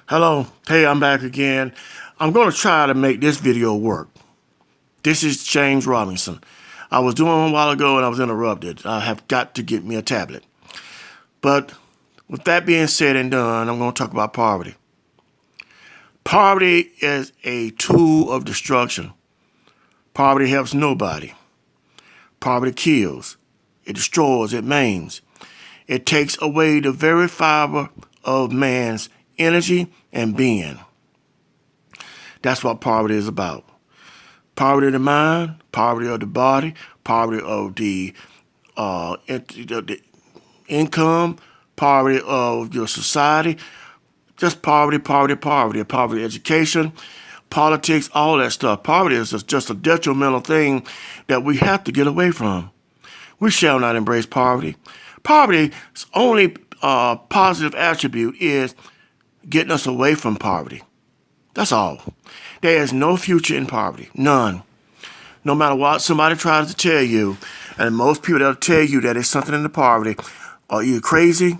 Hello, hey, I'm back again. I'm going to try to make this video work. This is James Robinson. I was doing one a while ago and I was interrupted. I have got to get me a tablet. But with that being said and done, I'm going to talk about poverty. Poverty is a tool of destruction. Poverty helps nobody. Poverty kills. It destroys. It maims. It takes away the very fiber of man's energy and being. That's what poverty is about. Poverty of the mind, poverty of the body, poverty of the income, poverty of your society, just poverty of education, politics, all that stuff. Poverty is just a detrimental thing that we have to get away from. We shall not embrace poverty. Poverty's only positive attribute is getting us away from poverty. That's all. There is no future in poverty. None. No matter what somebody tries to tell you, and most people that'll tell you that there's something in the poverty are either crazy,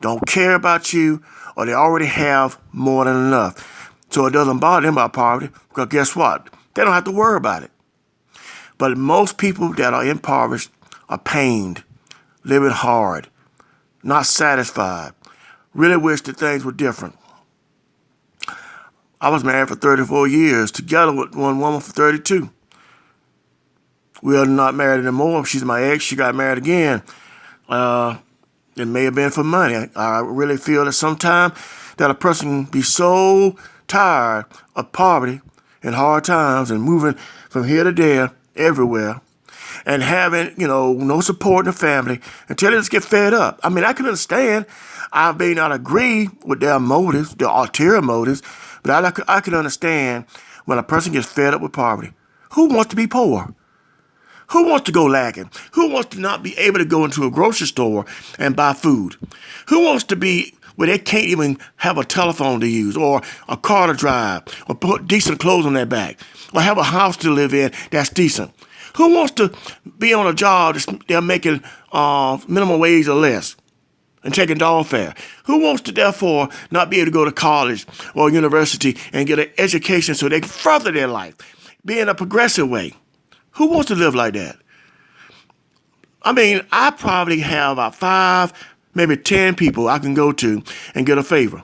don't care about you, or they already have more than enough. So it doesn't bother them about poverty, because guess what? They don't have to worry about it. But most people that are impoverished are pained, living hard, not satisfied, really wish that things were different. I was married for 34 years, together with one woman for 32. We are not married anymore. She's my ex. She got married again. It may have been for money. I really feel that sometimes that a person be so tired of poverty and hard times and moving from here to there, everywhere, and having, no support in the family until they just get fed up. I mean, I can understand. I may not agree with their motives, their ulterior motives, but I can understand when a person gets fed up with poverty. Who wants to be poor? Who wants to go lacking? Who wants to not be able to go into a grocery store and buy food? Who wants to be where they can't even have a telephone to use or a car to drive or put decent clothes on their back or have a house to live in that's decent? Who wants to be on a job they're making minimum wage or less and taking dog fare? Who wants to therefore not be able to go to college or university and get an education so they can further their life, be in a progressive way? Who wants to live like that? I mean, I probably have about 5, maybe 10 people I can go to and get a favor.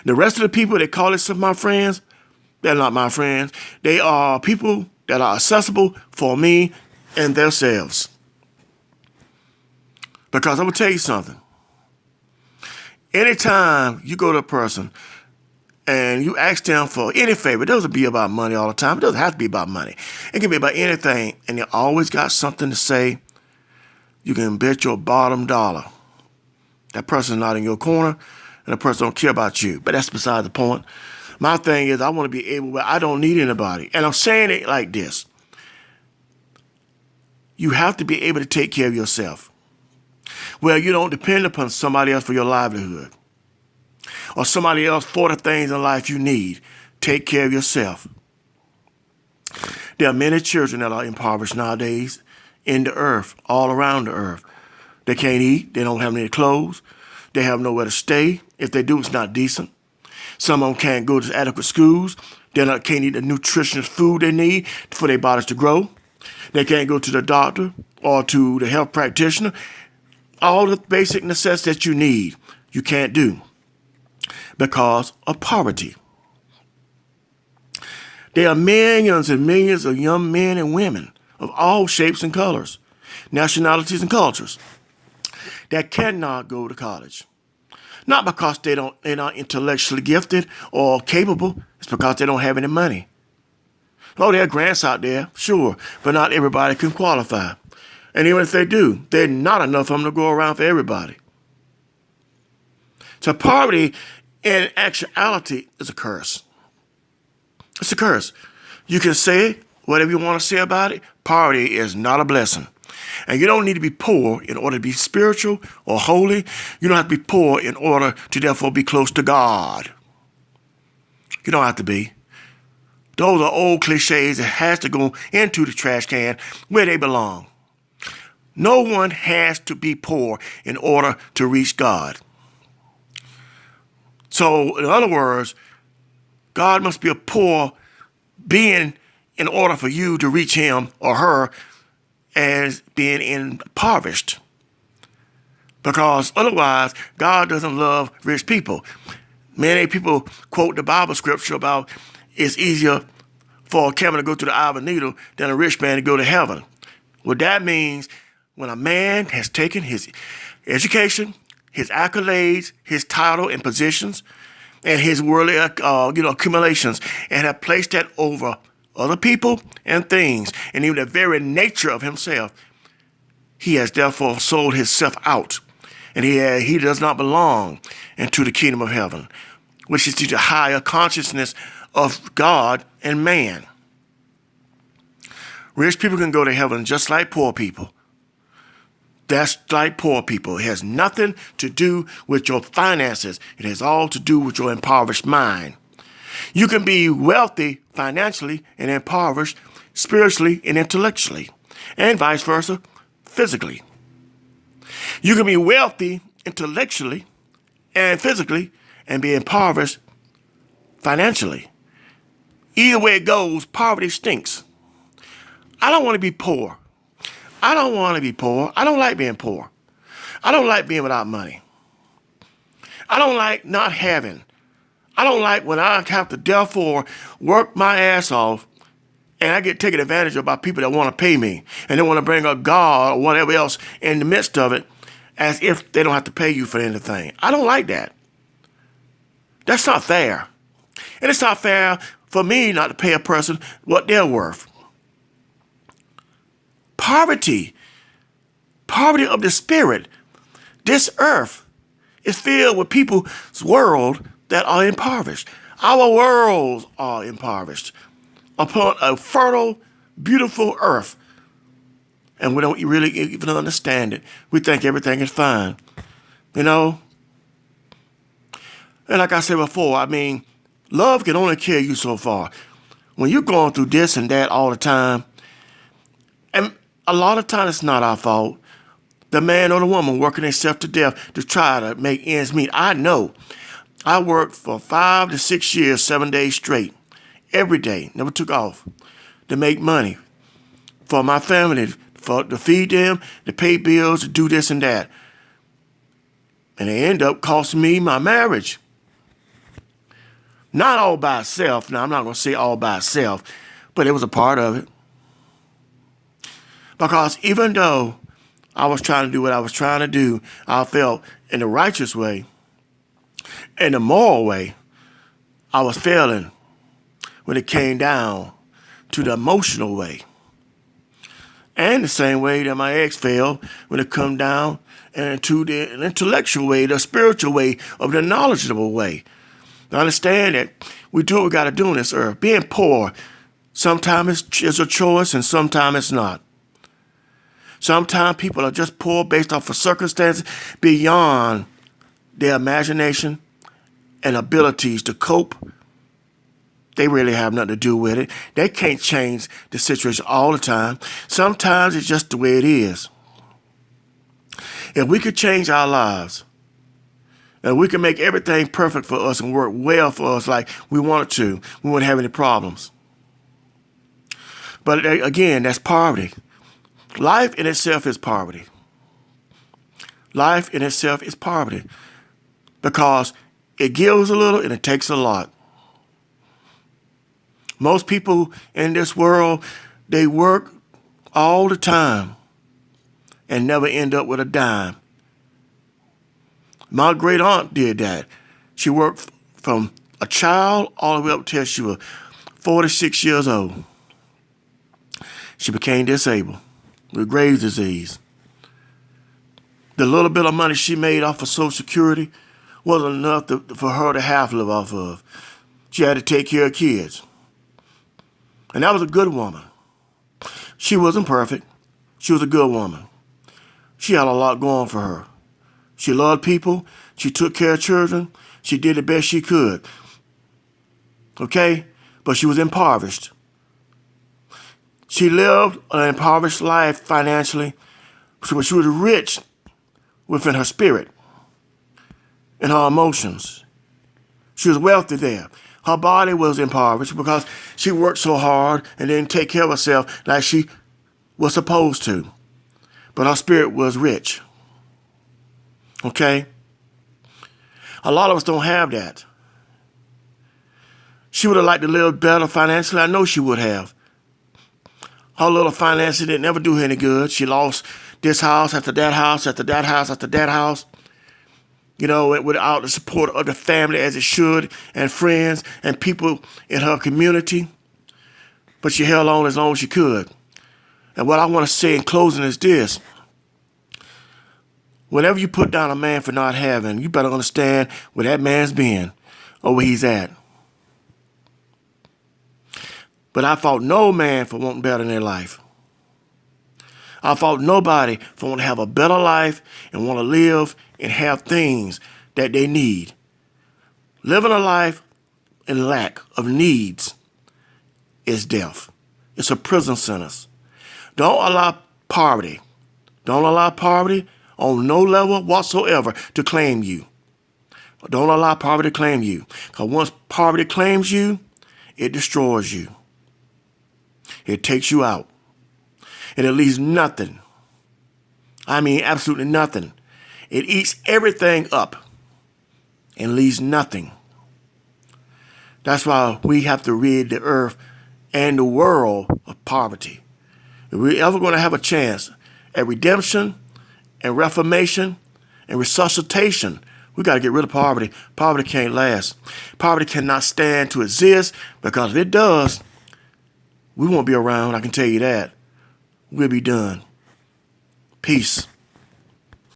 The rest of the people that call themselves my friends, they're not my friends. They are people that are accessible for me and themselves. Because I'm going to tell you something. Anytime you go to a person and you ask them for any favor, it doesn't be about money all the time. It doesn't have to be about money. It can be about anything, and they always got something to say. You can bet your bottom dollar that person's not in your corner, and the person don't care about you. But that's beside the point. My thing is I want to be able, but I don't need anybody. And I'm saying it like this. You have to be able to take care of yourself. Well, you don't depend upon somebody else for your livelihood or somebody else for the things in life you need. Take care of yourself. There are many children that are impoverished nowadays in the earth, all around the earth. They can't eat. They don't have any clothes. They have nowhere to stay. If they do, it's not decent. Some of them can't go to adequate schools. They can't eat the nutritious food they need for their bodies to grow. They can't go to the doctor or to the health practitioner. All the basic necessities that you need, you can't do because of poverty. There are millions and millions of young men and women of all shapes and colors, nationalities and cultures that cannot go to college. Not because they're not intellectually gifted or capable. It's because they don't have any money. Oh, there are grants out there, sure, but not everybody can qualify. And even if they do, there's not enough of them to go around for everybody. So poverty, in actuality, is a curse. It's a curse. You can say whatever you want to say about it. Poverty is not a blessing. And you don't need to be poor in order to be spiritual or holy. You don't have to be poor in order to therefore be close to God. You don't have to be. Those are old cliches that has to go into the trash can where they belong. No one has to be poor in order to reach God. So, in other words, God must be a poor being in order for you to reach him or her as being impoverished. Because otherwise, God doesn't love rich people. Many people quote the Bible scripture about it's easier for a camel to go through the eye of a needle than a rich man to go to heaven. What that means, when a man has taken his education, his accolades, his title and positions, and his worldly accumulations, and have placed that over other people and things, and even the very nature of himself, he has therefore sold himself out, and he does not belong into the kingdom of heaven, which is the higher consciousness of God and man. Rich people can go to heaven just like poor people. That's like poor people. It has nothing to do with your finances. It has all to do with your impoverished mind. You can be wealthy financially and impoverished spiritually and intellectually, and vice versa, physically. You can be wealthy intellectually and physically and be impoverished financially. Either way it goes, poverty stinks. I don't want to be poor. I don't want to be poor. I don't like being poor. I don't like being without money. I don't like not having. I don't like when I have to therefore work my ass off and I get taken advantage of by people that want to pay me and they want to bring up God or whatever else in the midst of it as if they don't have to pay you for anything. I don't like that. That's not fair. And it's not fair for me not to pay a person what they're worth. Poverty of the spirit. This earth is filled with people's world that are impoverished. Our worlds are impoverished upon a fertile, beautiful earth. And we don't really even understand it. We think everything is fine. You know? And like I said before, I mean, love can only carry you so far. When you're going through this and that all the time, and a lot of times it's not our fault. The man or the woman working themselves to death to try to make ends meet. I know. I worked for 5 to 6 years, 7 days straight, every day, never took off, to make money for my family, to feed them, to pay bills, to do this and that. And it ended up costing me my marriage. Not all by itself. Now, I'm not going to say all by itself, but it was a part of it. Because even though I was trying to do what I was trying to do, I felt in the righteous way, in the moral way, I was failing when it came down to the emotional way. And the same way that my ex failed when it come down and to the intellectual way, the spiritual way, of the knowledgeable way. Now understand that we do what we got to do on this earth. Being poor, sometimes it's a choice and sometimes it's not. Sometimes people are just poor based off of circumstances beyond their imagination and abilities to cope. They really have nothing to do with it. They can't change the situation all the time. Sometimes it's just the way it is. If we could change our lives, and we can make everything perfect for us and work well for us like we want it to, we wouldn't have any problems. But again, that's poverty. Life in itself is poverty. Life in itself is poverty because it gives a little and it takes a lot. Most people in this world, they work all the time and never end up with a dime. My great aunt did that. She worked from a child all the way up till she was 46 years old. She became disabled with Graves' disease. The little bit of money she made off of Social Security wasn't enough for her to have to live off of. She had to take care of kids. And that was a good woman. She wasn't perfect. She was a good woman. She had a lot going for her. She loved people. She took care of children. She did the best she could. Okay? But she was impoverished. She lived an impoverished life financially, but she was rich within her spirit and her emotions. She was wealthy there. Her body was impoverished because she worked so hard and didn't take care of herself like she was supposed to. But her spirit was rich. Okay? A lot of us don't have that. She would have liked to live better financially. I know she would have. Her little finances didn't ever do her any good. She lost this house after that house after that house after that house. You know, without the support of the family as it should, and friends and people in her community. But she held on as long as she could. And what I want to say in closing is this. Whenever you put down a man for not having, you better understand where that man's been or where he's at. But I fault no man for wanting better in their life. I fault nobody for wanting to have a better life and want to live and have things that they need. Living a life in lack of needs is death. It's a prison sentence. Don't allow poverty. Don't allow poverty on no level whatsoever to claim you. Don't allow poverty to claim you. Because once poverty claims you, it destroys you. It takes you out. And it leaves nothing. I mean, absolutely nothing. It eats everything up and leaves nothing. That's why we have to rid the earth and the world of poverty. If we're ever going to have a chance at redemption and reformation and resuscitation, we got to get rid of poverty. Poverty can't last. Poverty cannot stand to exist, because if it does, we won't be around, I can tell you that. We'll be done. Peace.